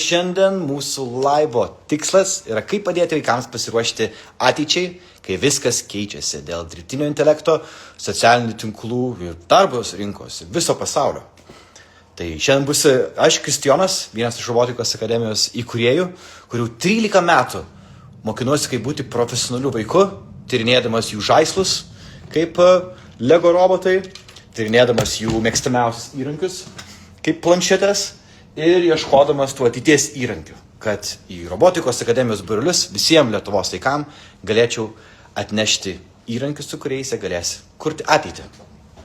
šiandien mūsų laivo tikslas yra kaip padėti vaikams pasiruošti ateičiai, kai viskas keičiasi dėl dirbtinio intelekto, socialinių tinklų ir darbo rinkos viso pasaulio. Tai šiandien bus aš, Kristijonas, vienas iš robotikos akademijos įkūrėjų, kurių 13 metų mokinuosi, kaip būti profesionaliu vaiku, tyrinėdamas jų žaislus, kaip Lego robotai, tyrinėdamas jų mėgstamiausius įrankius, kaip planšetės ir ieškodamas tų ateities įrankių, kad į robotikos akademijos būrelius visiems Lietuvos vaikams galėčiau atnešti įrankius, su kuriais jie galės kurti ateitį,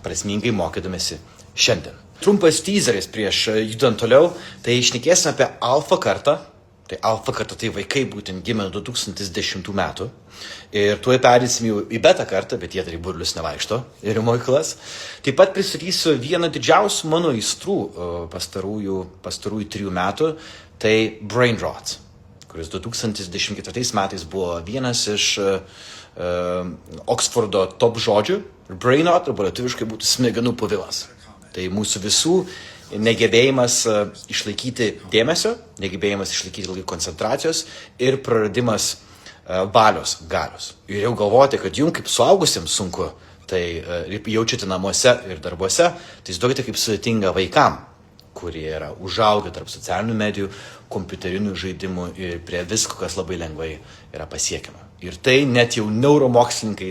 prasmingai mokydamėsi šiandien. Trumpas teaseris prieš judant toliau, tai šnekėsime apie alfa kartą. Tai alfa karta tai vaikai būtent gimė 2010 metų. Ir tuoj perėsim jau į beta kartą, bet jie dar į būrelius nevaikšto ir į mokyklas. Taip pat pristatysiu vieną didžiausių mano aistrų pastarųjų 3 metų, tai brain rot, kuris 2014 metais buvo vienas iš Oksfordo top žodžių. Brain rot, arba lietuviškai būtų smegenų puvimas. Tai mūsų visų negebėjimas išlaikyti dėmesio, negebėjimas išlaikyti ilgai koncentracijos ir praradimas valios galios. Ir jau galvoti, kad jums kaip suaugusiems sunku, tai jaučiate namuose ir darbuose, tai įsivaizduokite kaip sudėtinga vaikam, kurie yra užaugę tarp socialinių medijų, kompiuterinių žaidimų ir prie visko, kas labai lengvai yra pasiekiama. Ir tai net jau neuromokslininkai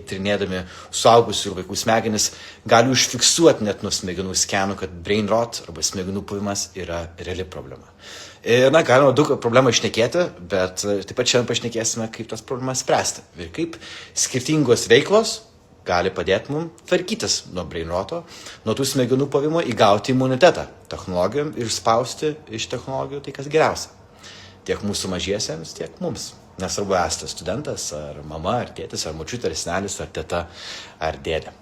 tyrinėdami suaugusių ir vaikų smegenis gali užfiksuoti net nuo smegenų skenų, kad brain rot arba smegenų puvimas yra reali problema. Ir galima daug problemų išnekėti, bet taip pat šiandien pašnekėsime, kaip tas problemas spręsti ir kaip skirtingos veiklos gali padėti mums tvarkytis nuo brain roto, nuo tų smegenų puvimo, įgauti imunitetą technologijom ir spausti iš technologijų tai, kas geriausia. Tiek mūsų mažiesiems, tiek mums. Nesvarbu, esate studentas, ar mama, ar tėtis, ar močiutė, ar senelis, ar teta, ar dėdė.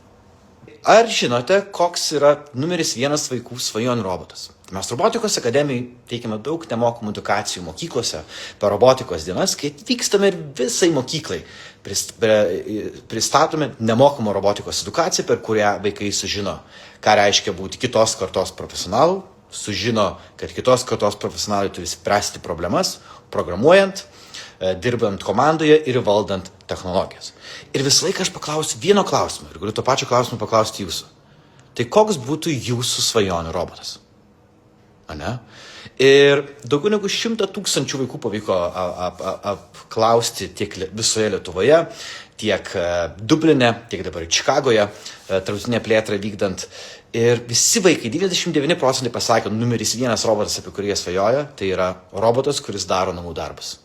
Ar žinote, koks yra numeris 1 vaikų svajonių robotas? Mes robotikos akademijai teikiame daug nemokamų edukacijų mokyklose per robotikos dienas, kai atvykstame ir visai mokyklai pristatome nemokamą robotikos edukaciją, per kurią vaikai sužino, ką reiškia būti kitos kartos profesionalų, sužino, kad kitos kartos profesionalai turi spręsti problemas, programuojant, dirbant komandoje ir valdant technologijas. Ir visą laiką aš paklausiu vieno klausimo ir galiu to pačio klausimo paklausti jūsų. Tai koks būtų jūsų svajonių robotas? Ane? Ir daugiau negu 100 000 vaikų pavyko apklausti tiek visoje Lietuvoje, tiek Dubline, tiek dabar Čikagoje, tarptautinę plėtrą vykdant. Ir visi vaikai, 99% pasakė, numeris 1 robotas, apie kurį jie svajoja, tai yra robotas, kuris daro namų darbus.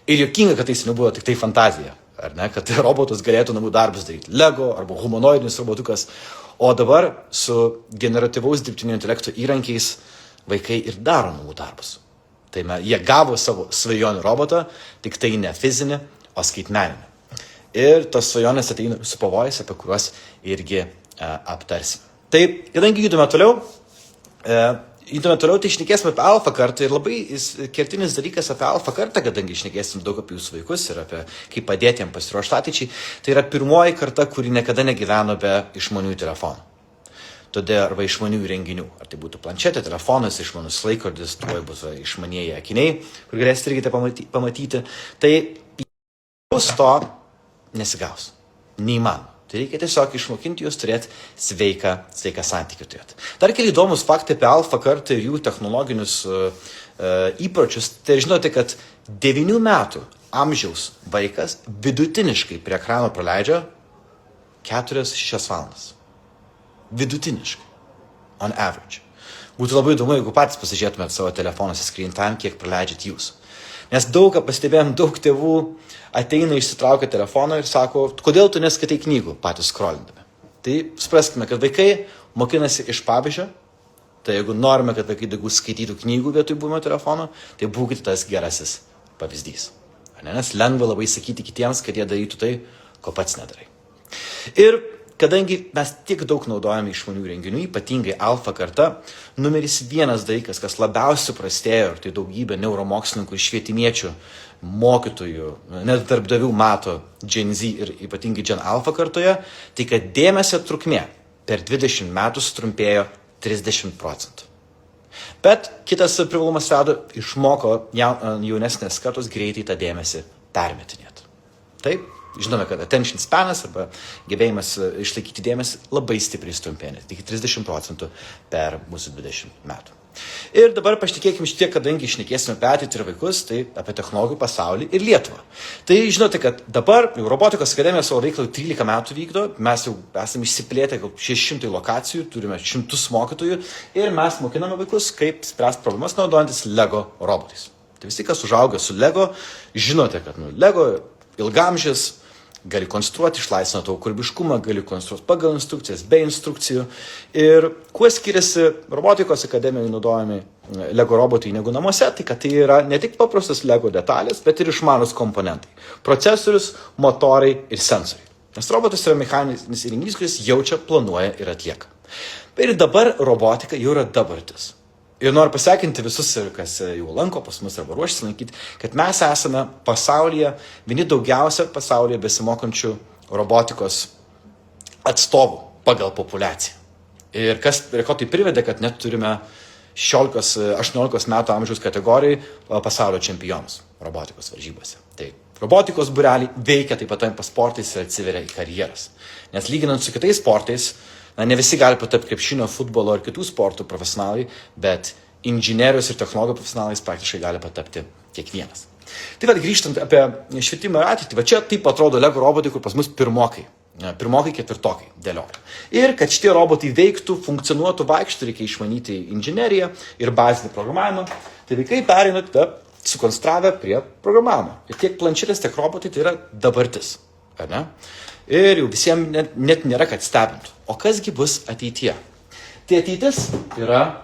Ir juokinga, kad tai nebuvo tik tai fantazija, ar ne, kad robotas galėtų namų darbus daryti, Lego arba humanoidinis robotukas, o dabar su generatyvaus dirbtinio intelekto įrankiais vaikai ir daro namų darbus. Tai jie gavo savo svajonių robotą, tik tai ne fizinį, o skaitmeninį. Ir tos svajonės ateina su pavojais, apie kuriuos irgi aptarsime. Tai, kadangi judame toliau, tai šnekėsime apie alfa kartą ir labai kertinis dalykas apie alfa kartą, kadangi šnekėsim daug apie jūsų vaikus ir apie kaip padėti jiems pasiruošti ateičiai, tai yra pirmoji karta, kuri niekada negyveno be išmaniųjų telefonų. Todėl arba išmaniųjų įrenginių. Ar tai būtų planšetė, telefonas, išmanus laikrodis, tuoj bus išmanieji akiniai, kur galėsite irgi tai pamatyti. Tai jūs to nesigaus. Neįmanoma. Tai reikia tiesiog išmokinti jūs turėti sveiką santykį turėti. Dar keli įdomus faktai apie alfa kartą ir jų technologinius įpročius. Tai žinote, kad 9 metų amžiaus vaikas vidutiniškai prie ekrano praleidžia 4-6 valandas. Vidutiniškai. On average. Būtų labai įdomu, jeigu patys pasižiūrėtumėt savo telefonuose screen time, kiek praleidžiat jūs. Nes daug ką pastebėjom, daug tėvų ateina, išsitraukia telefoną ir sako, kodėl tu neskaitai knygų patys scrollindami. Tai supraskime, kad vaikai mokinasi iš pavyzdžio, tai jeigu norime, kad vaikai daugiau skaitytų knygų vietoj buvimo telefono, tai būkite tas gerasis pavyzdys. Nes lengva labai sakyti kitiems, kad jie darytų tai, ko pats nedarai. Ir kadangi mes tiek daug naudojame išmanių įrenginių, ypatingai alfa karta, numeris 1 dalykas, kas labiausiai prastėjo, ir tai daugybė neuromokslininkų ir švietimiečių, mokytojų, net darbdavių mato Gen Z ir ypatingai Gen Alpha kartoje, tai kad dėmesio trukmė per 20 metų sutrumpėjo 30%. Bet kitas privalumas rado išmoko jaunesnės kartos greitai tą dėmesį permetinėti. Taip, žinome, kad attention spanas arba gebėjimas išlaikyti dėmesį labai stipriai stumpėnė, tik 30% per mūsų 20 metų. Ir dabar pašnekėkime šiek tiek, kadangi šnekėsime apie ateitį ir vaikus, tai apie technologijų pasaulį ir Lietuvą. Tai žinote, kad dabar Robotikos akademija savo veiklą 13 metų vykdo, mes jau esame išsiplėtę gal 600 lokacijų, turime 100 mokytojų ir mes mokiname vaikus, kaip spręsti problemas naudojantis Lego robotais. Tai visi, kas užauga su Lego, žinote, kad Lego ilgamžis, gali konstruoti, išlaisvina tavo kūrybiškumą, gali konstruoti pagal instrukcijas, be instrukcijų. Ir kuo skiriasi Robotikos akademijoje naudojami Lego robotai negu namuose, tai kad tai yra ne tik paprastas Lego detalės, bet ir išmanus komponentai. Procesorius, motorai ir sensoriai. Nes robotas yra mechaninis įrenginys, kuris jaučia, planuoja ir atlieka. Ir dabar robotika jau yra dabartis. Ir noriu pasveikinti visus, kas jau lanko pas mus arba ruošiasi lankyti, kad mes esame pasaulyje, vieni daugiausia pasaulyje besimokančių robotikos atstovų pagal populiaciją. Ir ko tai privedė, kad net turime 16-18 metų amžiaus kategorijai pasaulio čempionus robotikos varžybose. Tai robotikos būreliai veikia taip pat tampa sportais ir atsiveria į karjeras. Nes lyginant su kitais sportais, ne visi gali patapti krepšinio, futbolo ar kitų sportų profesionalai, bet inžinerijos ir technologijų profesionalais praktiškai gali patapti kiekvienas. Tai vad grįžtant apie švietimą ir ateitį, va čia taip atrodo Lego robotai, kur pas mus pirmokai, ketvirtokai dėlioja. Ir kad šitie robotai veiktų, funkcionuotų, vaikštų, reikia išmanyti inžineriją ir bazinį programavimą. Tai vaikai pereina sukonstravę prie programavimo. Ir tiek planšetės, tiek robotai tai yra dabartis. Ar ne? Ir jau visiems net nėra, kad stebintų. O kasgi bus ateityje? Tai ateitis yra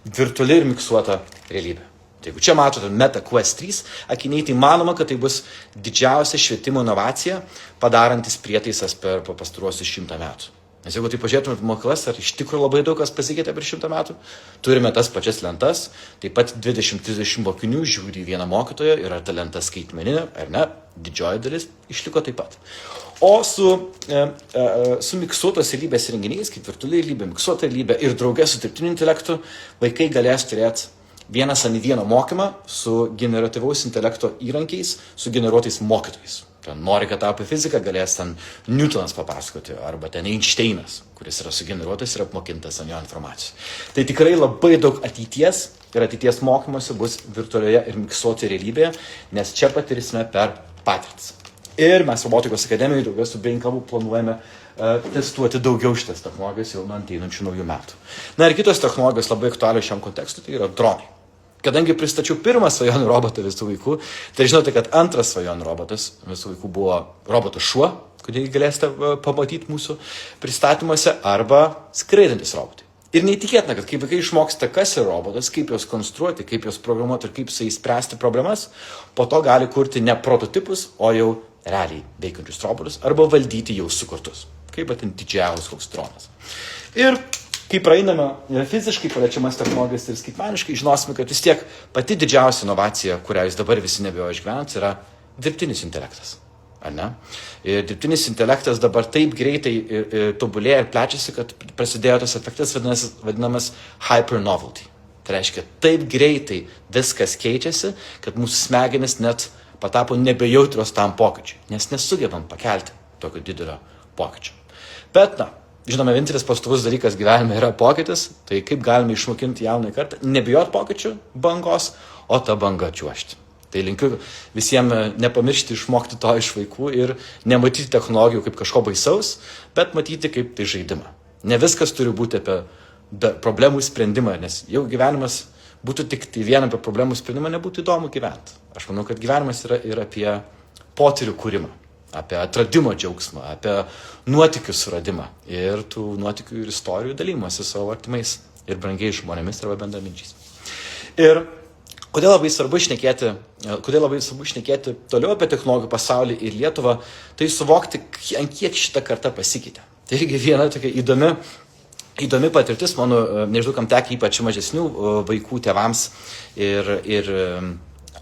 virtuali ir miksuota realybė. Tai jeigu čia matote Meta Quest 3 akiniai, tai manoma, kad tai bus didžiausia švietimo inovacija padarantis prietaisas per pastaruosius 100 metų. Nes jeigu tai pažiūrėtumėt mokyklas, ar iš tikrųjų labai daug kas pasikeitė per 100 metų, turime tas pačias lentas, taip pat 20-30 mokinių žiūri į vieną mokytoją ir ar ta lenta skaitmeninė, ar ne, didžioji dalis išliko taip pat. O su miksuotos realybės renginiais, kaip virtuali realybė, miksuota realybė ir drauge su dirbtiniu intelektu, vaikai galės turėti vienas ant vieno mokymą su generatyvaus intelekto įrankiais, su generuotais mokytojais. Ten nori, kad apie fiziką galės ten Newtonas papasakoti, arba ten Einšteinas, kuris yra sugeneruotas ir apmokintas ant jo informacijos. Tai tikrai labai daug ateities ir ateities mokymosi bus virtualioje ir miksuotoje realybėje, nes čia patirsime per patirtis. Ir mes Robotikos akademijoje daugiau su Brainklabu planuojame testuoti daugiau šitas technologijas jau nuo ateinančių naujų metų. Na ir kitos technologijos labai aktualios šiam kontekstui, tai yra dronai. Kadangi pristačiau pirmą svajonių robotą visų vaikų, tai žinote, kad antras svajonių robotas visų vaikų buvo robotas šuo, kurį galėsite pamatyti mūsų pristatymuose, arba skraidantis robotai. Ir neįtikėtina, kad kai vaikai išmoksta, kas yra robotas, kaip juos konstruoti, kaip juos programuoti ir kaip su jais spręsti problemas, po to gali kurti ne prototipus, o jau realiai veikiančius robotus, arba valdyti jau sukurtus, kaip atin didžiausias koks dronas. Ir kai praeiname fiziškai paliečiamas technologijas ir skaitmeniškai, žinosime, kad vis tiek pati didžiausia inovacija, kurią jūs dabar visi nebijojo išgyventi, yra dirbtinis intelektas. Ar ne? Ir dirbtinis intelektas dabar taip greitai tobulėja ir plečiasi, kad prasidėjo tas efektas vadinamas hypernovelty. Tai reiškia, taip greitai viskas keičiasi, kad mūsų smegenis net patapo nebejautrios tam pokyčiui, nes nesugebam pakelti tokio didelio pokyčio. Bet, žinome, vienintelis pastovus dalykas gyvenime yra pokytis, tai kaip galime išmokinti jaunąją kartą, nebijot pokyčių bangos, o tą bangą čiuožti. Tai linkiu visiems nepamiršti išmokti to iš vaikų ir nematyti technologijų kaip kažko baisaus, bet matyti kaip tai žaidimą. Ne viskas turi būti apie problemų sprendimą, nes jau gyvenimas būtų tik tai vien apie problemų sprendimą, nebūtų įdomu gyventi. Aš manau, kad gyvenimas yra ir apie potyrių kūrimą, apie atradimo džiaugsmą, apie nuotykių suradimą ir tų nuotykių ir istorijų dalymasi savo artimais ir brangiais žmonėmis arba bendraminčiais. Ir kodėl labai svarbu šnekėti toliau apie technologijų pasaulį ir Lietuvą, tai suvokti, ant kiek šita karta pasikeitė. Taigi viena tokia įdomi patirtis, mano, nežinau, kam tekia ypač mažesnių vaikų tėvams ir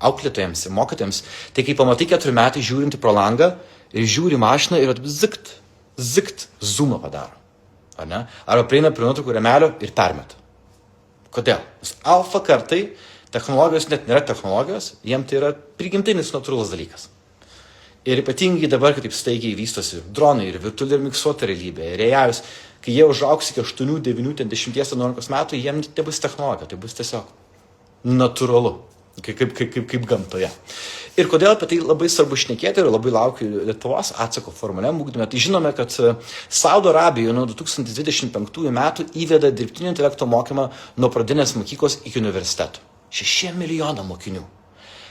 auklėtojams ir mokytojams, tai kai pamatai 4 metai žiūrinti pro langą ir žiūri mašiną ir zikt, zoomą padaro. Ar ne? Arba prieina prie nuotraukų rėmelio ir permeta. Kodėl? Nes alfa kartai technologijos net nėra technologijos, jiem tai yra prigimtinis natūralus dalykas. Ir ypatingai dabar, kai taip staigiai vystosi dronai ir virtuali ir miksuota realybė, ir AI'us, kai jie užaugs iki 8, 9, 10, 11 metų, jiem nebus technologija, tai bus tiesiog natūralu, kaip gamtoje. Ir kodėl apie tai labai svarbu šnekėti ir labai laukiu Lietuvos atsako formaliam ugdyme, tai žinome, kad Saudo Arabijoje nuo 2025 metų įveda dirbtinio intelekto mokymą nuo pradinės mokyklos iki universiteto. 6 milijonų mokinių,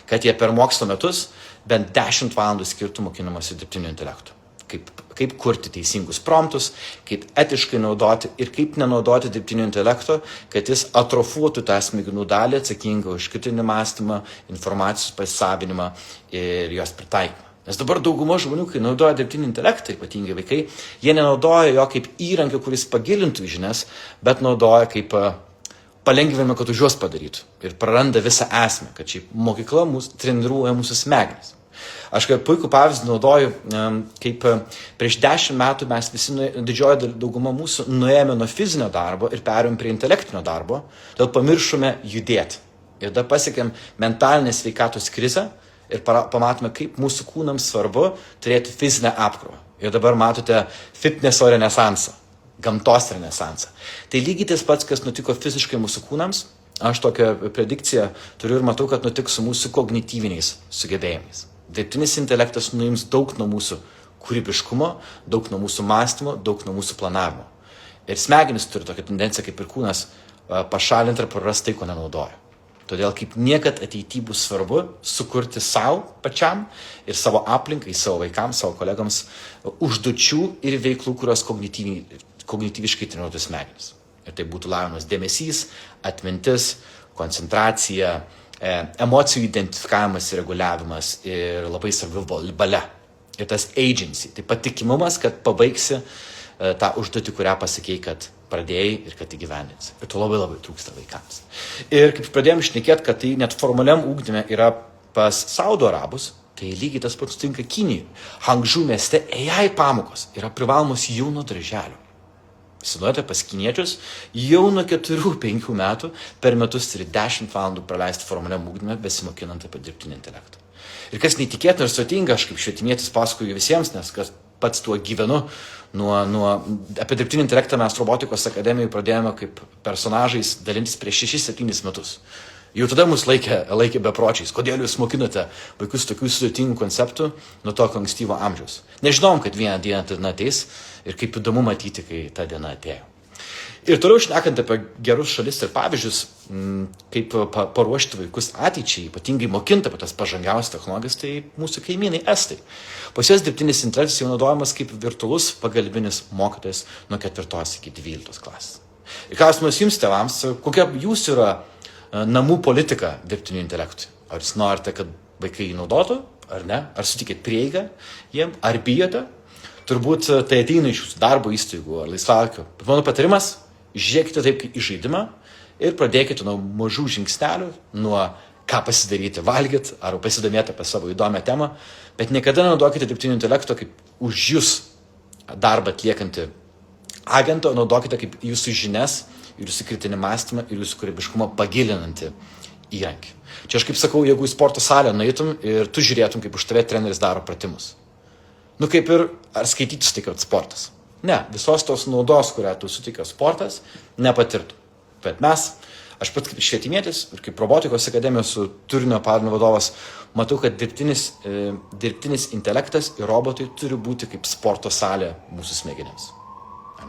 kad jie per mokslo metus bent 10 valandų skirtų mokinimąsi dirbtinio intelekto. Kaip kurti teisingus promptus, kaip etiškai naudoti ir kaip nenaudoti dirbtinio intelekto, kad jis atrofuotų tą smegenų dalį atsakingą už kritinį mąstymą, informacijos pasisavinimą ir jos pritaikymą. Nes dabar dauguma žmonių, kai naudoja dirbtinį intelektą, ypatingai vaikai, jie nenaudoja jo kaip įrankio, kuris pagilintų žinias, bet naudoja kaip palengvinimą, kad už juos padarytų. Ir praranda visą esmę, kad šiaip mokykla treniruoja mūsų smegenis. Aš kaip puikų pavyzdį naudoju, kaip prieš 10 metų mes visi, didžioji dauguma mūsų, nuėjome nuo fizinio darbo ir perėjom prie intelektinio darbo, todėl pamiršome judėti. Ir tada pasiekėm mentalinės sveikatos krizę ir pamatome, kaip mūsų kūnams svarbu turėti fizinę apkrovą. Ir dabar matote fitneso renesansą, gamtos renesansą. Tai lygiai tas pats, kas nutiko fiziškai mūsų kūnams, aš tokią predikciją turiu ir matau, kad nutiks su mūsų kognityviniais sugebėjimais. Dirbtinis intelektas nuims daug nuo mūsų kūrybiškumo, daug nuo mūsų mąstymo, daug nuo mūsų planavimo. Ir smegenis turi tokią tendenciją, kaip ir kūnas, pašalinti ir prarasti tai, ko nenaudoja. Todėl kaip niekad ateityje bus svarbu sukurti savo pačiam ir savo aplinkai, savo vaikams, savo kolegams užduočių ir veiklų, kurios kognityviškai treniruotų smegenis. Ir tai būtų lavinamas dėmesys, atmintis, koncentracija, emocijų identifikavimas ir reguliavimas ir labai svarbi valia. Ir tas agency, tai patikimumas, kad pabaigsi tą užduotį, kurią pasakėjai, kad pradėjai ir kad įgyvendinsi. Ir to labai trūksta vaikams. Ir kaip pradėjom šnekėti, kad tai net formaliam ugdyme yra pas Saudo Arabus, tai lygiai tas pats tinka Kinijoje. Hangžu mieste AI pamokos yra privalomos jau nuo darželio. Įsivaizduojate, pas kiniečius jau nuo 4-5 metų per metus turi 10 valandų praleisti formaliam ugdyme, besimokinant apie dirbtinį intelektą. Ir kas neįtikėtina ir sutinga, aš kaip švietimietis pasakoju visiems, nes kas pats tuo gyvenu, apie dirbtinį intelektą mes robotikos akademijoje pradėjome kaip personažais dalintis prieš 6-7 metus. Jau tada mus laikė bepročiais. Kodėl jūs mokinote vaikus tokių sudėtingų konceptų nuo tokio ankstyvo amžiaus? Nežinom, kad vieną dieną ta diena ateis ir kaip įdomu matyti, kai ta diena atėjo. Ir toliau šnekant apie gerus šalis ir pavyzdžius, kaip paruošti vaikus ateičiai, ypatingai mokinti apie tas pažangiausias technologijas, tai mūsų kaimynai estai. Pas juos dirbtinis intelektas jau naudojamas kaip virtualus pagalbinis mokytojas nuo 4 iki 12 klasės. Ir klausimas jums, tėvams, kokia jūsų yra namų politika dirbtiniu intelektui? Ar jūs norite, kad vaikai jį naudotų, ar ne? Ar sutikėt prieigą jiem, ar bijote? Turbūt tai ateina iš jūsų darbo įstaigų ar laisvalaikio. Bet mano patarimas, žiūrėkite taip kaip į žaidimą ir pradėkite nuo mažų žingsnelių, nuo ką pasidaryti, valgyt, ar pasidomėti apie savo įdomią temą, bet niekada nenaudokite dirbtinio intelekto kaip už jūs darbą atliekantį agentą, naudokite kaip jūsų žinias ir jūsų kritinį mąstymą ir jūsų kūrybiškumą pagilinantį įrankį. Čia aš kaip sakau, jeigu į sporto salę nueitum ir tu žiūrėtum, kaip už tave treneris daro pratimus. Kaip ir ar skaityti sutikė sportas. Ne, visos tos naudos, kurią tu sutikė sportas, nepatirtų. Bet aš pats kaip švietimietis ir kaip robotikos akademijos turinio padalinio vadovas, matau, kad dirbtinis intelektas ir robotai turi būti kaip sporto salė mūsų smegenims.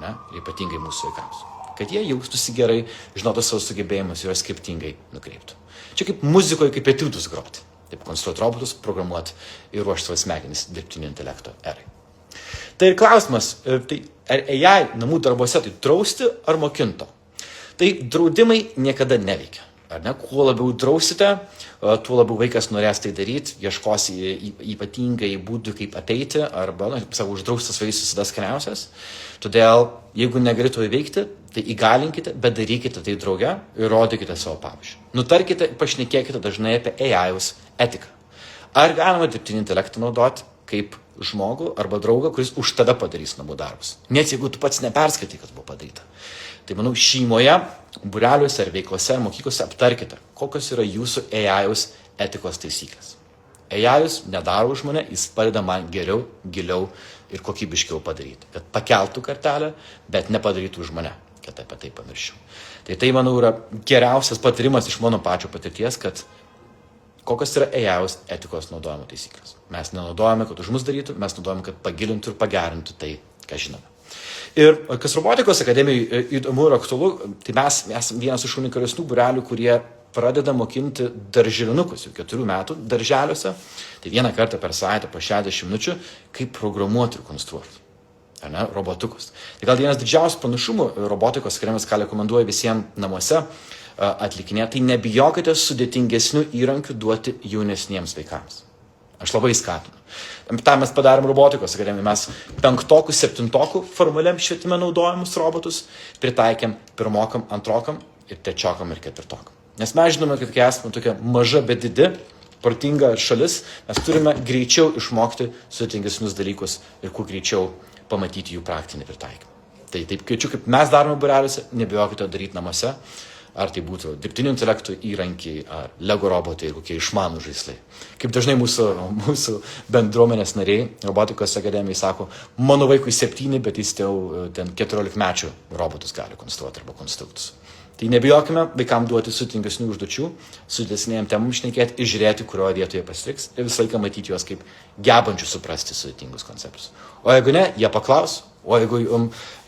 Ne? Ir ypatingai mūsų vaikams. Kad jie jaustųsi gerai, žinotų savo sugebėjimus ir juos skirtingai nukreiptų. Čia kaip muzikoje, kaip etiudus groti. Taip konstruoti robotus, programuoti ir ruošti savo smegenis dirbtinio intelekto erai. Tai ir klausimas, ar AI namų darbuose tai drausti ar mokinto? Tai draudimai niekada neveikia. Ar ne? Kuo labiau drausite, tuo labiau vaikas norės tai daryti, ieškos ypatingai būdų, kaip apeiti, arba, savo uždraustas vaisius visada skaniausias. Todėl, jeigu negali to įveikti, tai įgalinkite, bet darykite tai drauge ir rodykite savo pavyzdžių. Nutarkite, pašnekėkite dažnai apie AI'us etiką. Ar galima dirbtinį intelektą naudoti kaip žmogų arba draugą, kuris už tada padarys namų darbus. Net jeigu tu pats neperskaitai, kas buvo padaryta. Tai manau, šeimoje, būreliuose ar veiklose ar mokyklose aptarkite, kokios yra jūsų AI-us etikos taisyklės. AI-us nedaro už mane, jis padeda man geriau, giliau ir kokybiškiau padaryti. Kad pakeltų kartelę, bet nepadarytų už mane, kad apie tai pamirščiau. Tai, manau, yra geriausias patarimas iš mano pačio patirties, kad kokios yra AI-us etikos naudojimo taisyklės. Mes nenaudojame, kad už mus darytų, mes naudojame, kad pagilintų ir pagerintų tai, ką žinome. Ir kas robotikos akademijai įdomu ir aktualu, tai mes esame vienas iš unikalesnių būrelių, kurie pradeda mokinti darželinukus jau 4 metų darželiuose, tai vieną kartą per savaitę po 60 minučių, kaip programuoti ir konstruoti. Robotukus. Tai gal vienas didžiausių panašumų robotikos akademijos, ką rekomenduoju visiems namuose atlikinėti, tai nebijokite sudėtingesnių įrankių duoti jaunesniems vaikams. Aš labai skatinu. Ta mes padarėm robotikos akademiją. Mes 5-okų, 7-okų formaliam švietime naudojamus robotus pritaikėm 1-okam, 2-okam ir 3-okam ir 4-okam. Nes mes žinome, kad kai esame tokia maža, bet didi, protinga šalis, mes turime greičiau išmokti sudėtingesnius dalykus ir kuo greičiau pamatyti jų praktinį pritaikymą. Tai taip kviečiu, kaip mes darome būreliuose, nebijokite daryti namuose, ar tai būtų dirbtinio intelekto įrankiai, ar Lego robotai, ir kokie išmanų žaislai. Kaip dažnai mūsų bendruomenės nariai, robotikos akademijai sako, mano vaikui 7, bet jis jau ten 14 mečių robotus gali konstruoti arba konstruktus. Tai nebijokime vaikams duoti sudėtingesnių užduočių, sudėtingesnėm temom šnekėti ir žiūrėti, kurioje vietoje pasiliks ir visą laiką matyti juos kaip gebančių suprasti sudėtingus konceptus. O jeigu ne, jie paklaus, o jeigu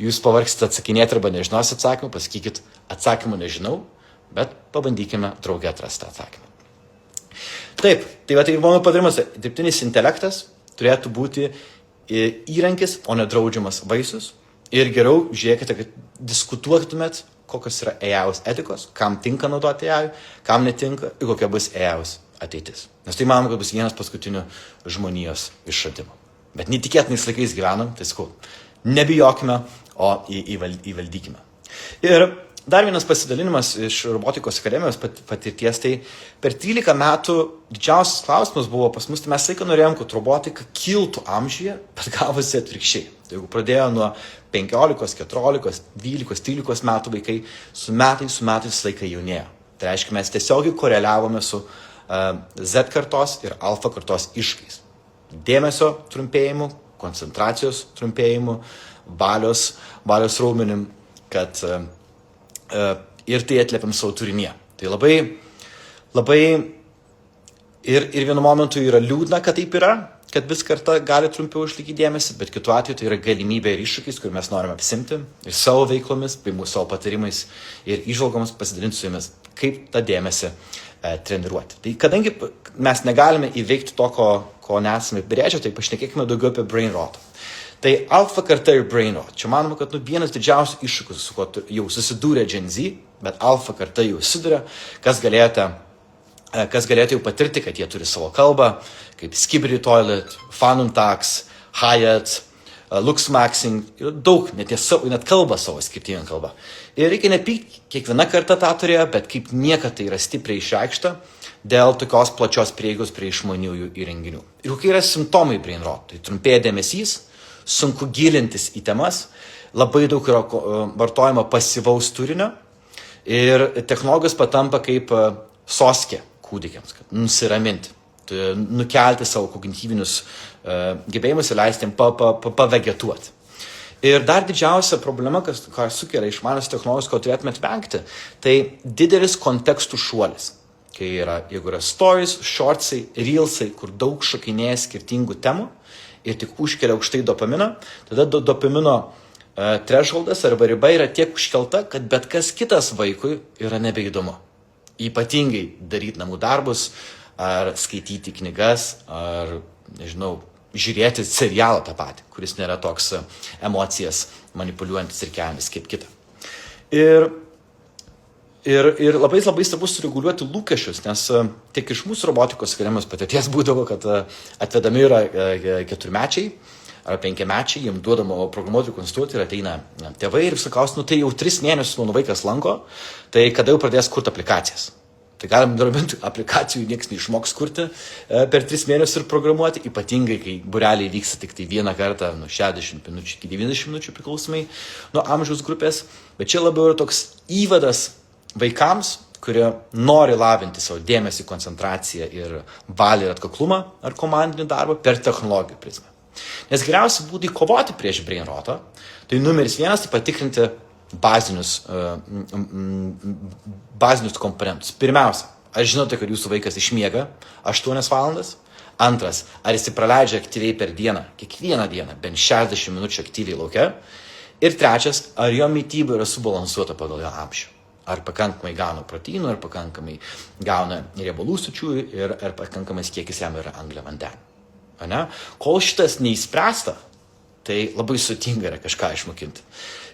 jūs pavargsite atsakinėti arba nežinosit atsakymą, pasakykit, atsakymą nežinau, bet pabandykime drauge atrasti atsakymą. Taip, tai mano patarimas, dirbtinis intelektas turėtų būti įrankis, o ne draudžiamas vaisius. Ir geriau žiūrėkite, kad diskutuotumėt, kokios yra AI-us etikos, kam tinka naudoti AI, kam netinka ir kokia bus AI-us ateitis. Nes tai manoma, kad bus vienas paskutinių žmonijos išradimų. Bet neįtikėtinais laikais gyvenam, tai sakau, nebijokime, o įvaldykime. Ir dar vienas pasidalinimas iš robotikos akademijos patirties, tai per 13 metų didžiausias klausimas buvo pas mus, tai mes laiką norėjom, kad robotika kiltų amžiuje, bet gavosi atvirkščiai. Tai jeigu pradėjo nuo 15, 14, 12, 13 metų vaikai, su metais laiką jaunėjo. Tai reiškia, mes tiesiogiai koreliavome su Z kartos ir alfa kartos iššūkiais. Dėmesio trumpėjimu, koncentracijos trumpėjimu, valios raumenim, kad ir tai atliepiam savo turinėje. Tai labai ir vienu momentu yra liūdna, kad taip yra, kad vis kartą gali trumpiau išlaikyti dėmesį, bet kitu atveju tai yra galimybė ir iššūkis, kur mes norime apsimti ir savo veiklomis, bei mūsų savo patarimais ir įžvalgomis pasidalinti su jumis, kaip tą dėmesį treniruoti. Tai kadangi mes negalime įveikti to, ko nesame brėžę, tai pašnekėkime daugiau apie brain rot. Tai alfa karta ir brain rot. Čia manoma, kad vienas didžiausių iššūkių, su kuo jau susidūrė Gen Z, bet alfa karta jau susidūrė, kas galėtų jau patirti, kad jie turi savo kalbą, kaip Skibidi Toilet, Phantom Tax, Hyatt, Luxmaxing, daug, net kalba savo skirtingą kalbą. Ir reikia nepykti, kiekviena karta tą turėjo, bet kaip niekada tai yra stipriai išreikšta dėl tokios plačios prieigos prie išmaniųjų įrenginių. Ir kokie yra simptomai brain rot? Tai trumpėja dėmesys, sunku gilintis į temas, labai daug yra vartojama pasyvaus turinio ir technologijos patampa kaip soskė kūdikiams, kad nusiraminti, nukelti savo kognityvinius gebėjimus ir leisti jiems pavegetuoti. Ir dar didžiausia problema, ką sukelia išmanios technologijos, ko turėtumėt vengti, tai didelis kontekstų šuolis. Jeigu yra stories, shortsai, reelsai, kur daug šokinėja skirtingų temų ir tik užkelia aukštai dopaminą, tada dopamino thresholdas arba riba yra tiek užkelta, kad bet kas kitas vaikui yra nebeįdomu. Ypatingai daryti namų darbus, ar skaityti knygas, ar, nežinau, žiūrėti serialą tą patį, kuris nėra toks emocijas manipuliuojantis ir keliantis kaip kita. Ir labai svarbu sureguliuoti lūkesčius, nes tiek iš mūsų robotikos akademijos patirties būdavo, kad atvedami yra 4-mečiai ar 5-mečiai, jiems duodama programuoti ir konstruoti ir ateina tėvai ir saklaus, tai jau 3 mėnesius mano vaikas lanko, tai kada jau pradės kurti aplikacijas. Tai galim daryti aplikacijų, niekas neišmoks kurti per 3 mėnesius ir programuoti, ypatingai, kai bureliai vyksta tik tai vieną kartą, nuo 60 minučių iki 90 minučių priklausomai nuo amžiaus grupės. Bet čia labiau yra toks įvadas vaikams, kurie nori lavinti savo dėmesį, koncentraciją ir valią ir atkaklumą ar komandinį darbą per technologijų prizmę. Nes geriausi būdai kovoti prieš brain rotą, tai numeris 1 tai patikrinti bazinius komponentus. Pirmiausia, ar žinote, kad jūsų vaikas išmiega 8 valandas? Antras, ar jis praleidžia aktyviai per dieną, kiekvieną dieną, bent 60 minučių aktyviai laukia? Ir trečias, ar jo mytyba yra subalansuota pagal jo amžių? Ar pakankamai gauna proteinų, ar pakankamai gauna riebalų sočiųjų ir ar pakankamas kiekis jam yra angliavandenių. Kol šitas neįspręsta, tai labai sudėtinga yra kažką išmokinti.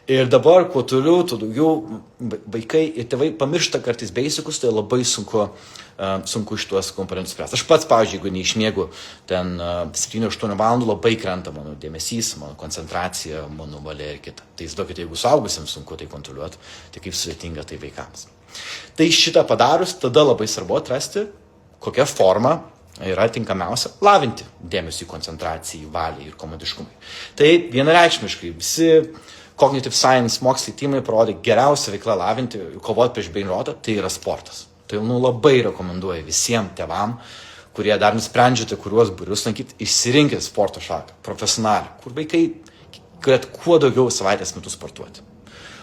Ir dabar, kuo toliau, tuo daugiau vaikai ir tėvai pamiršta kartais basicus, tai labai sunku šitos komponentus spręsti. Aš pats, pavyzdžiui, jeigu neišmiegu ten 7-8 valandų, labai krenta mano dėmesys, mano koncentracija, mano valia ir kita. Tai įsivaizduokite, jeigu suaugusiems sunku tai kontroliuoti, tai kaip sudėtinga tai vaikams. Tai šitą padarius, tada labai svarbu atrasti, kokia forma yra tinkamiausia lavinti dėmesį, koncentracijai, valiai ir komandiškumui. Tai vienareikšmiškai visi Cognitive Science moksliniai tyrimai parodė geriausia veikla lavinti, kovoti prieš brain rotą, tai yra sportas. Tai labai rekomenduoju visiems tėvam, kurie dar nusprendžiate, kuriuos būrius lankyti, išsirinkit sporto šaką, profesionalią, kur vaikai galėtų kuo daugiau savaitės metų sportuoti.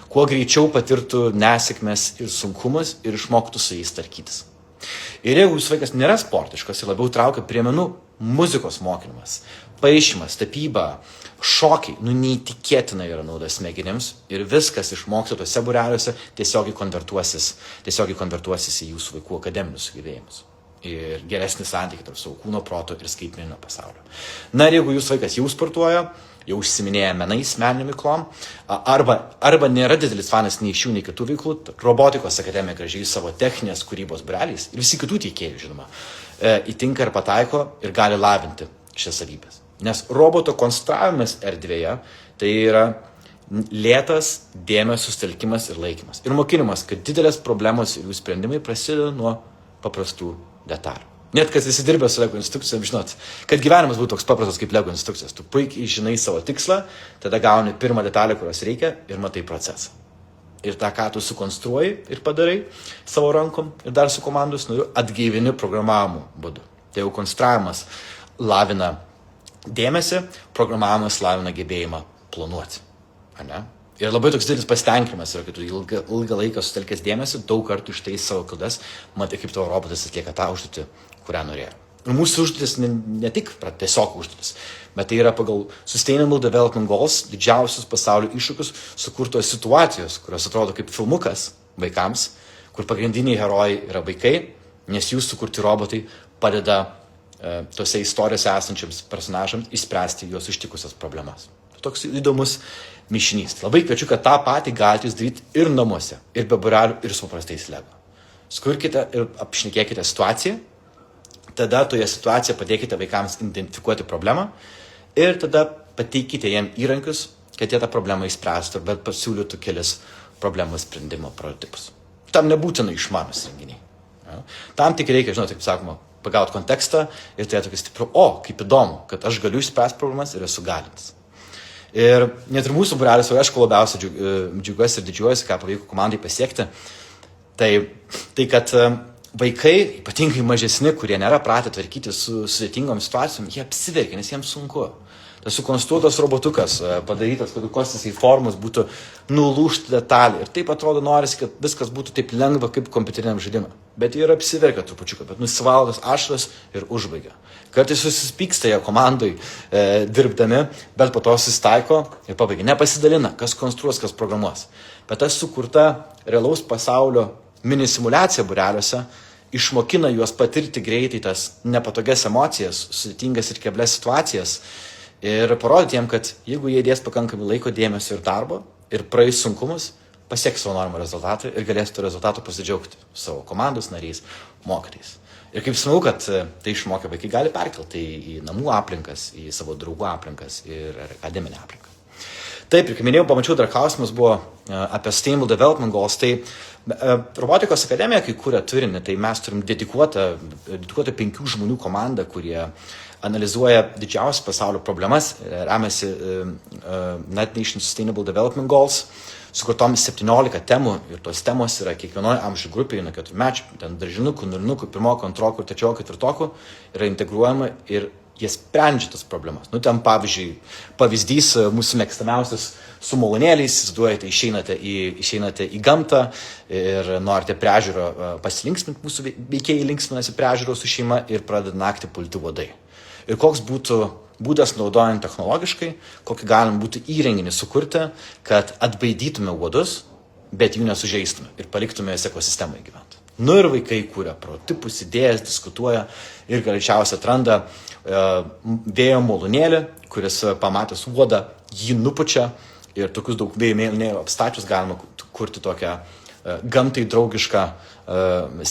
Kuo greičiau patirtų nesėkmės ir sunkumus ir išmoktų su jais tvarkytis. Ir jeigu jūsų vaikas nėra sportiškas ir labiau traukia prie menų, muzikos mokymas, paišymas, tapyba, šokiai, neįtikėtina yra nauda smegenims ir viskas išmoksta tose būreliuose tiesiogiai konvertuosis į jūsų vaikų akademinius sugebėjimus. Ir geresnį santykį tarp savo kūno, proto ir skaitmeninio pasaulio. Na ir jeigu jūsų vaikas jau sportuoja, jau užsiminėja menais, meninėm veiklom, arba nėra didelis fanas nei šių, nei kitų veiklų, robotikos akademija gražiai savo techninės kūrybos būreliais ir visi kitų teikėjų, žinoma, įtinka ir pataiko ir gali lavinti šias savybės. Nes roboto konstravimas erdvėje tai yra lėtas dėmesio sutelkimas ir laikymas. Ir mokinimas, kad didelės problemos ir jų sprendimai prasideda nuo paprastų detalių. Net kas visi dirbė su Lego instrukcijom, žinot, kad gyvenimas būtų toks paprastas kaip Lego instrukcijas. Tu puikiai žinai savo tikslą, tada gauni pirmą detalę, kurios reikia ir matai procesą. Ir tą, ką tu sukonstruoji ir padarai savo rankom ir dar su komandos nariu, atgaivini programavimo būdu. Tai jau konstravimas lavina dėmesį, programavimas lavina gebėjimą planuoti. Ir labai toks didelis pasitenkinimas yra, kad tu ilgą laiką sutelkęs dėmesį, daug kartų ištaisi savo klaidas, matai, kaip tavo robotas atlieka tą užduotį, kurią norėjo. Ir mūsų užduotis ne tik tiesiog užduotis, bet tai yra pagal Sustainable Development Goals didžiausius pasaulio iššūkius sukurtos situacijos, kurios atrodo kaip filmukas vaikams, kur pagrindiniai herojai yra vaikai, nes jų sukurti robotai padeda tose istorijose esančiams personažams išspręsti juos ištikusias problemas. Toks įdomus mišinys. Labai kviečiu, kad tą patį galite jūs daryti ir namuose, ir be būrelių, ir su paprastais Lego. Skurkite ir apšnekėkite situaciją, tada toje situacijoje padėkite vaikams identifikuoti problemą ir tada pateikite jiem įrankius, kad jie tą problemą išspręstų, bet pasiūlytų kelis problemų sprendimo prototipus. Tam nebūtina išmanus renginiai. Tam tik reikia, žinot, taip sakoma, pagauti kontekstą ir tai tokį stiprų, kaip įdomu, kad aš galiu išspręsti problemas ir esu galintis. Ir net ir mūsų būrelis, o aš labiausiai džiaugiuosi ir didžiuojuosi, ką pavyko komandai pasiekti, tai kad vaikai, ypatingai mažesni, kurie nėra pratę tvarkyti su sudėtingom situacijom, jie apsiverkia, nes jiems sunku. Tas sukonstruotas robotukas, padarytas, kad kostisai formos būtų nulūžti detalį. Ir taip atrodo norisi, kad viskas būtų taip lengva kaip kompiuteriniam žaidimui. Bet jie yra apsiverkę trupučiuką, bet nusivalgas ašaras ir užbaigia. Kartais susipyksta jie komandai dirbdami, bet po to susitaiko ir pabaigia. Nepasidalina, kas konstruos, kas programuos. Bet tas sukurta realaus pasaulio mini simulacija būreliuose išmokina juos patirti greitai tas nepatogias emocijas, sudėtingas ir keblias situacijas. Ir parodyti jiem, kad jeigu jie dės pakankamai laiko, dėmesio ir darbo ir praeis sunkumus, pasieks savo norimą rezultatą ir galės to rezultato pasidžiaugti savo komandos nariais, mokytojais. Ir kaip smagu, kad tai išmokę vaikai gali perkelti į namų aplinkas, į savo draugų aplinkas ir akademinę aplinką. Taip, ir kaip minėjau, pamačiau dar klausimas buvo apie Sustainable Development Goals. Tai robotikos akademija, kai kuria turinį, tai mes turim dedikuotą 5 žmonių komandą, kurie analizuoja didžiausias pasaulio problemas, remiasi United Nations Sustainable Development Goals, sukurtomis 17 temų ir tos temos yra kiekvienoje amžių grupėje, nuo 4 mečių, ten daržinukų, nulinukų, 1, 2, 3, 4 yra integruojama ir jie sprendžia tas problemas. Ten pavyzdys mūsų mėgstamiausias su malūnėliais, įsivaizduojate, išeinate į gamtą ir norite prie ežero pasilinksminti, mūsų veikėjai linksminasi prie ežero su šeima ir pradeda naktį pulti uodai. Ir koks būtų būdas naudojant technologiškai, kokį galim būtų įrenginį sukurti, kad atbaidytume uodus, bet jų nesužeistume ir paliktume jas ekosistemai gyventi. Ir vaikai kūrė prototipus, idėjas, diskutuoja ir greičiausiai atranda vėjo malūnėlį, kuris pamatęs uodą, jį nupučia ir tokius daug vėjo malūnėlių apstačius galima kurti tokią gamtai draugišką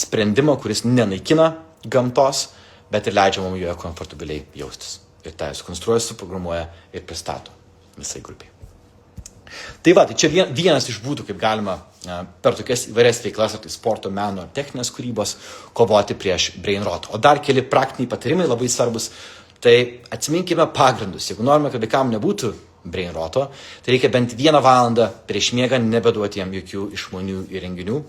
sprendimą, kuris nenaikina gamtos, bet ir leidžia mums joje komfortabiliai jaustis. Ir tą sukonstruoja, suprogramuoja ir pristato visai grupiai. Tai čia vienas iš būdų, kaip galima per tokias įvairias veiklas, ar tai sporto, meno, ar techninės kūrybos, kovoti prieš brain rot. O dar keli praktiniai patarimai labai svarbus. Tai atsiminkime pagrindus. Jeigu norime, kad vaikam nebūtų brain roto, tai reikia bent 1 valandą prieš miegą nebeduoti jam jokių išmanių įrenginių,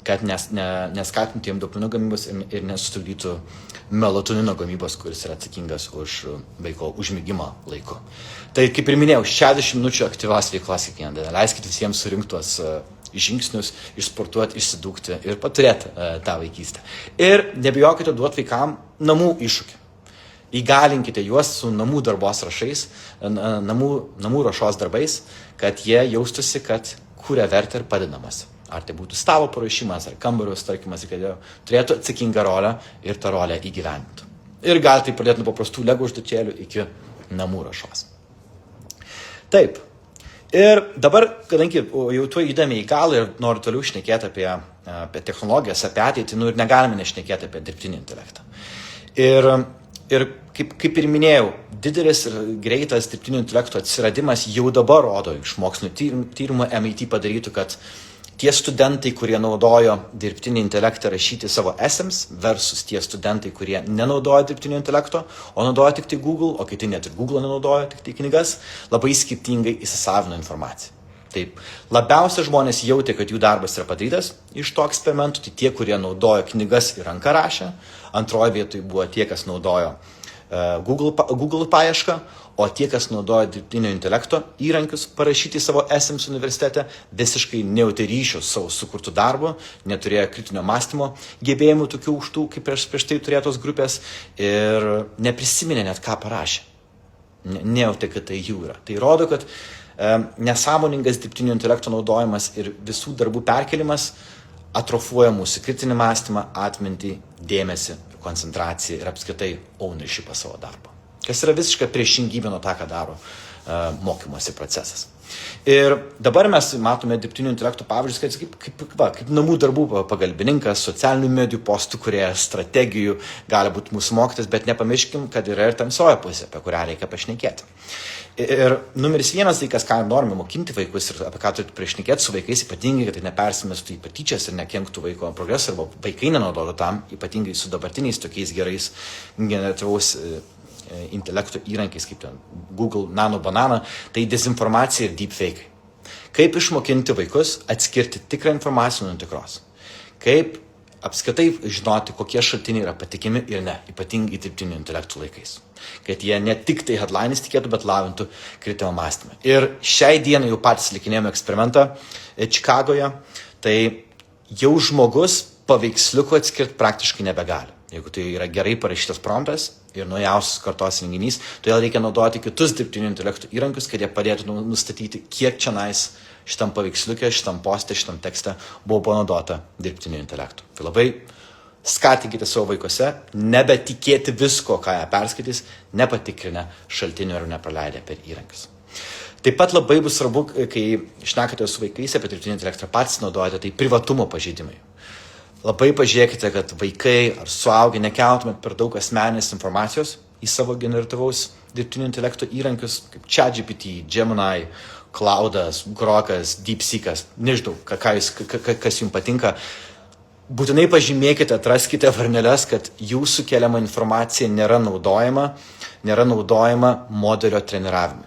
kad neskatintų jam dopamino gamybos ir nesustabdytų melatonino gamybos, kuris yra atsakingas už vaiko užmigimą laiku. Tai kaip ir minėjau, 60 minučių aktyvios veiklos kiekvieną dieną. Leiskit visiems surinkti tuos žingsnius, išsportuoti, išsidūkti ir paturėti tą vaikystę. Ir nebijokite duoti vaikam namų iššūkį. Įgalinkite juos su namų darbos rašais, namų ruošos darbais, kad jie jaustųsi, kad kuria vertę ir padinamas. Ar tai būtų stalo paruošimas, ar kambario tvarkymas, kad jie turėtų atsakingą rolę ir tą rolę įgyvendintų. Ir gali tai pradėti nuo paprastų lego užduotėlių iki namų ruošos. Taip. Ir dabar, kadangi jau tuo įdami į galą ir noriu toliau šnekėti apie technologijas, apie ateitį, ir negalime nešnekėti apie dirbtinį intelektą. Ir kaip ir minėjau, didelis ir greitas dirbtinio intelekto atsiradimas jau dabar rodo iš mokslinio tyrimų MIT padarytų, kad tie studentai, kurie naudojo dirbtinį intelektą rašyti savo esams versus tie studentai, kurie nenaudojo dirbtinio intelekto, o naudojo tik tai Google, o kiti net ir Google nenaudojo tik tai knygas, labai skirtingai įsisavino informaciją. Taip, labiausiai žmonės jautė, kad jų darbas yra padarytas iš to eksperimentų, tai tie, kurie naudojo knygas ir ranka rašė, antroje vietoje buvo tie, kas naudojo Google paiešką, o tie, kas naudoja dirbtinio intelekto įrankius parašyti savo esams universitete, visiškai nejautė ryšio savo sukurtų darbų, neturėjo kritinio mąstymo gebėjimų tokių aukštų, kaip prieš tai turėtos grupės ir neprisiminė net, ką parašė. Nejautė, kad tai jų yra. Tai rodo, kad nesąmoningas dirbtinio intelekto naudojimas ir visų darbų perkelimas atrofuoja mūsų kritinį mąstymą, atmintį, dėmesį, koncentraciją ir apskritai ownershipą savo darbo. Kas yra visiškai priešingybė nuo tą, ką daro mokymosi procesas. Ir dabar mes matome dirbtinio intelekto pavyzdžius, kaip namų darbų pagalbininkas, socialinių medijų postų kuriejas, strategijų, gali būti mūsų mokytas, bet nepamirškim, kad yra ir tamsioji pusė, apie kurią reikia pašnekėti. Ir numeris 1 dalykas, ką norime mokinti vaikus ir apie ką turėtų priešnekėti su vaikais, ypatingai, kad tai nepersimestų į patyčias ir nekenktų vaiko progresą, arba vaikai nenaudotų tam, ypatingai su dabartiniais tokiais gerais generatyvaus intelekto įrankiais, kaip ten Google, Nano, Banana, tai dezinformacija ir deepfake. Kaip išmokinti vaikus atskirti tikrą informaciją nuo tikros? Kaip apskritai žinoti, kokie šaltiniai yra patikimi ir ne, ypatingai dirbtinio intelektų laikais. Kad jie ne tik tai headline'is tikėtų, bet lavintų kritinio mąstymą. Ir šiai dienai jau patys likinėjome eksperimentą Čikagoje, tai jau žmogus paveiksliuko atskirti praktiškai nebegali. Jeigu tai yra gerai parašytas promptas ir naujausios kartos renginys, todėl reikia naudoti kitus dirbtinio intelekto įrankius, kad jie padėtų nustatyti, kiek čionais šitam paveiksliukė, šitam poste, šitam tekste buvo panaudota dirbtinio intelekto. Tai labai skatinkite savo vaikuose, nebetikėti visko, ką jie perskaitys, nepatikrinę šaltinių ir nepraleidę per įrankius. Taip pat labai bus svarbu, kai šnekate su vaikais apie dirbtinį intelektą patys naudojate, tai privatumo pažeidimai. Labai pažiūrėkite, kad vaikai ar suaugę nekeltumėt per daug asmeninės informacijos į savo generatyvaus dirbtinio intelekto įrankius, kaip ChatGPT, Gemini, Cloudas, Grokas, DeepSeekas, nežinau, kas jums patinka. Būtinai pažymėkite, atraskite varneles, kad jūsų keliama informacija nėra naudojama modelio treniravimui.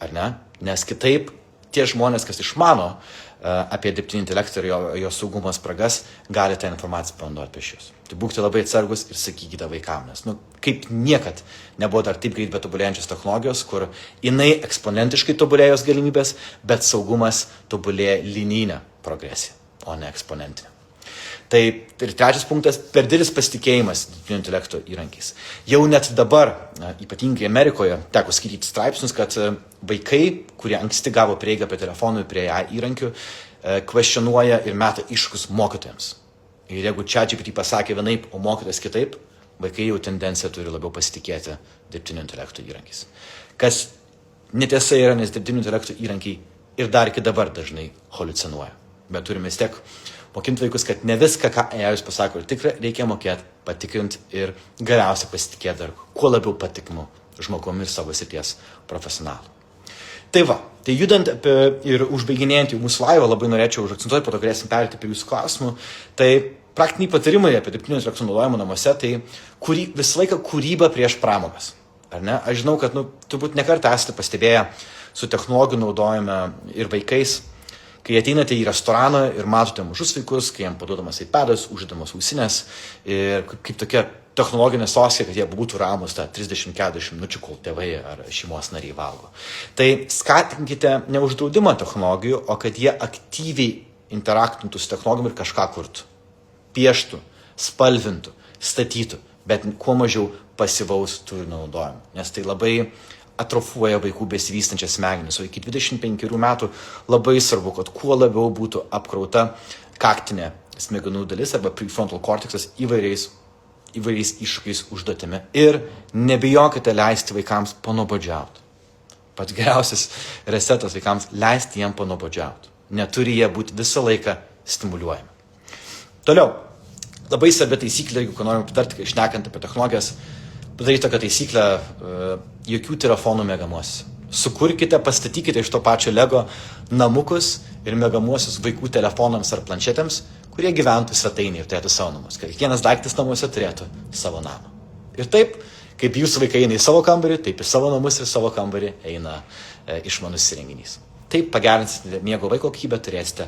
Ar ne? Nes kitaip tie žmonės, kas išmano apie dirbtinį intelektą ir jo saugumo spragas, gali tą informaciją panaudoti prieš jūs. Tai būkite labai atsargus ir sakykite vaikam, nes kaip niekad nebuvo dar taip greit betobulėjančios technologijos, kur jinai eksponentiškai tobulėjos galimybės, bet saugumas tobulėja linijinę progresiją, o ne eksponentinę. Tai ir trečias punktas – per didelis pasitikėjimas dirbtinio intelekto įrankiais. Jau net dabar, ypatingai Amerikoje, teko skaityti straipsnius, kad vaikai, kurie anksti gavo prieigą prie telefonų ir prie įrankių, kvestionuoja ir meta iššūkius mokytojams. Ir jeigu ChatGPT pasakė vienaip, o mokytojas kitaip, vaikai jau tendenciją turi labiau pasitikėti dirbtinio intelekto įrankiais. Kas netiesa yra, nes dirbtinio intelekto įrankiai ir dar iki dabar dažnai haliucinuoja. Bet turime vis tiek mokinti vaikus, kad ne viską, ką AI pasako, ir tikrai reikia mokėti, patikrinti ir galiausiai pasitikėti dar kuo labiau patikimu žmogumi ir savo srities profesionalu. Tai va, tai judant ir užbaiginėjant jau mūsų laivą, labai norėčiau užakcentuoti, po to galėsim perėti apie jūsų klausimų. Tai praktiniai patarimai apie dirbtinio intelekto naudojimą namuose, tai visą laiką kūryba prieš pramogas. Ar ne? Aš žinau, kad turbūt nekartą esate pastebėję su technologijų naudojime ir vaikais, kai ateinate į restoraną ir matote mažus vaikus, kai jiems paduodamas iPadas, uždedamas ausinės ir kaip tokia technologinė sosė, kad jie būtų ramus tą 30-40 minučių, kol tėvai ar šeimos nariai valgo. Tai skatinkite ne uždraudimą technologijų, o kad jie aktyviai interaktintų su technologijom ir kažką kurtų. Pieštų, spalvintų, statytų, bet kuo mažiau pasyvaus turinio naudojimo. Nes tai labai atrofuoja vaikų besivystančias smegenis, o iki 25 metų labai svarbu, kad kuo labiau būtų apkrauta kaktinė smegenų dalis arba prefrontal cortexas įvairiais iššūkiais užduotimi. Ir nebijokite leisti vaikams panuobodžiauti. Pats geriausias resetas vaikams – leisti jiem panuobodžiauti. Neturi jie būti visą laiką stimuliuojami. Toliau, labai svarbi taisyklė, jeigu norim patarti, kai šnekant apie technologijas, padaryti tokią taisyklę, jokių telefonų miegamuosius. Sukurkite, pastatykite iš to pačio Lego namukus ir miegamuosius vaikų telefonams ar planšetėms, kurie gyventų svetainį ir turėtų savo namus. Kad kiekvienas daiktas namuose turėtų savo namą. Ir taip, kaip jūsų vaikai eina į savo kambarį, taip į savo namus ir savo kambarį eina išmanus įrenginys. Taip pagerinsite miego vaiko kokybę, turėsite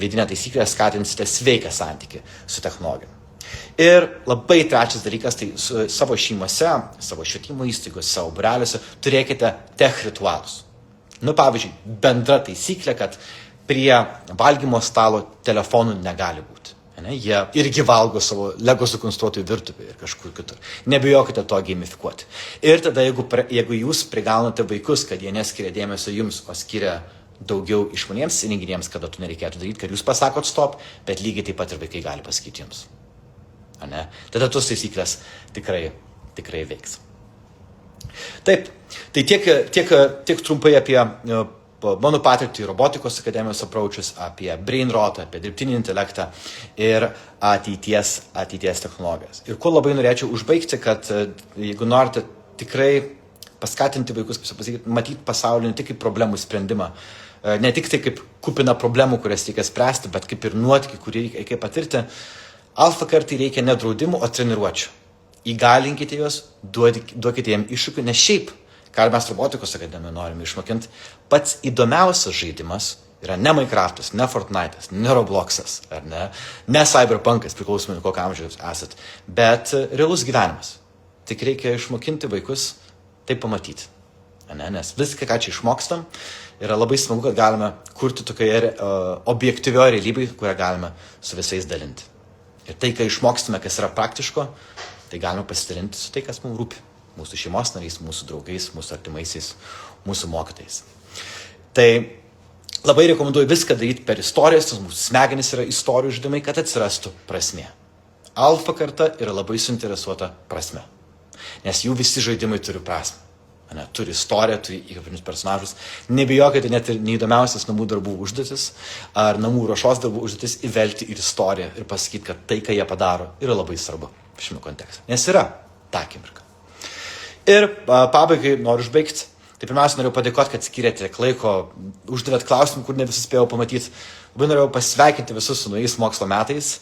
vidinę taisyklę, skatinsite sveiką santykį su technologija. Ir labai trečias dalykas, tai savo šeimose, savo švietimo įstaigose, savo būreliuose turėkite tech ritualus. Pavyzdžiui, bendra taisyklė, kad prie valgymo stalo telefonų negali būti. Jie irgi valgo savo Lego sukonstruotojų virtuvėje ir kažkur kitur. Nebijokite to gamifikuoti. Ir tada, jeigu jūs prigaunate vaikus, kad jie neskiria dėmesio jums, o skiria daugiau išmaniems įrenginiams, kada to nereikėtų daryti, kad jūs pasakot stop, bet lygiai taip pat ir vaikai gali pasakyti jums. Tada tos taisyklės tikrai veiks. Taip, tai tiek trumpai apie mano patirtį robotikos akademijos approaches, apie brainrot, apie dirbtinį intelektą ir ateities technologijas. Ir kuo labai norėčiau užbaigti, kad jeigu norite tikrai paskatinti vaikus, matyti pasaulį ne tik kaip problemų sprendimą, ne tik tai kaip kupina problemų, kurias reikia spręsti, bet kaip ir nuotykį, kurį reikia patirti, alfa kartai reikia ne draudimų, o treniruočių. Įgalinkite juos, duokite jiem iššūkių, nes šiaip, ką mes robotikos akademijoje norime išmokinti, pats įdomiausias žaidimas yra ne Minecraftas, ne Fortnite'as, ne Robloxas, ar ne Cyberpunkas, priklausomai nuo kokio amžiaus esat, bet realus gyvenimas. Tik reikia išmokinti vaikus tai pamatyti. Nes viską, ką čia išmokstam, yra labai smagu, kad galime kurti tokioje objektyvioje realybėje, kurią galime su visais dalinti. Ir tai, kai išmokstame, kas yra praktiško, tai galime pasidalinti su tai, kas mums rūpi. Mūsų šeimos nariais, mūsų draugais, mūsų artimaisiais, mūsų mokytais. Tai labai rekomenduoju viską daryti per istorijas, tas mūsų smegenys yra istorijų žaidimai, kad atsirastų prasmė. Alfa karta yra labai suinteresuota prasme. Nes jų visi žaidimai turi prasmę. Turi istoriją, turi įkvėpinius personažus. Nebijokite net ir neįdomiausias namų darbų užduotis ar namų ruošos darbų užduotis įvelti ir istoriją ir pasakyti, kad tai, ką jie padaro, yra labai svarbu šiame kontekste. Nes yra ta akimirka. Ir pabaigai noriu užbaigti. Tai pirmiausia, norėjau padėkoti, kad skirėte tiek laiko, uždavėt klausimų, kur ne visus spėjau pamatyti. Labai norėjau pasveikinti visus su naujais mokslo metais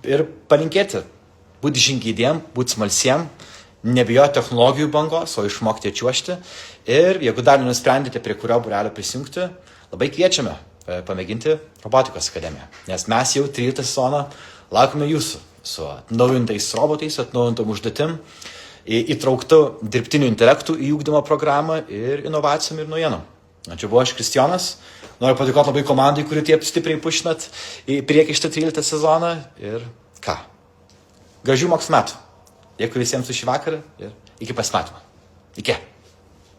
ir palinkėti būti žingeidiem, būti smalsiem, nebijoti technologijų bangos, o išmokti čiuožti. Ir jeigu dar nenusprendėte, prie kurio būrelio prisijungti, labai kviečiame pamėginti Robotikos akademiją. Nes mes jau 13 sezoną laukime jūsų su atnaujintais robotais, atnaujintom užduotim, įtrauktų dirbtinių intelektų į ugdymo programą ir inovacijom ir naujienom. Čia buvo aš, Kristijonas. Noriu padėkoti labai komandai, kuri taip stipriai pušinat į priekį šitą 13 sezoną. Ir ką? Gražių mokslo metų. Dėkui visiems už šį vakarą ir iki pasimatymo. Iki.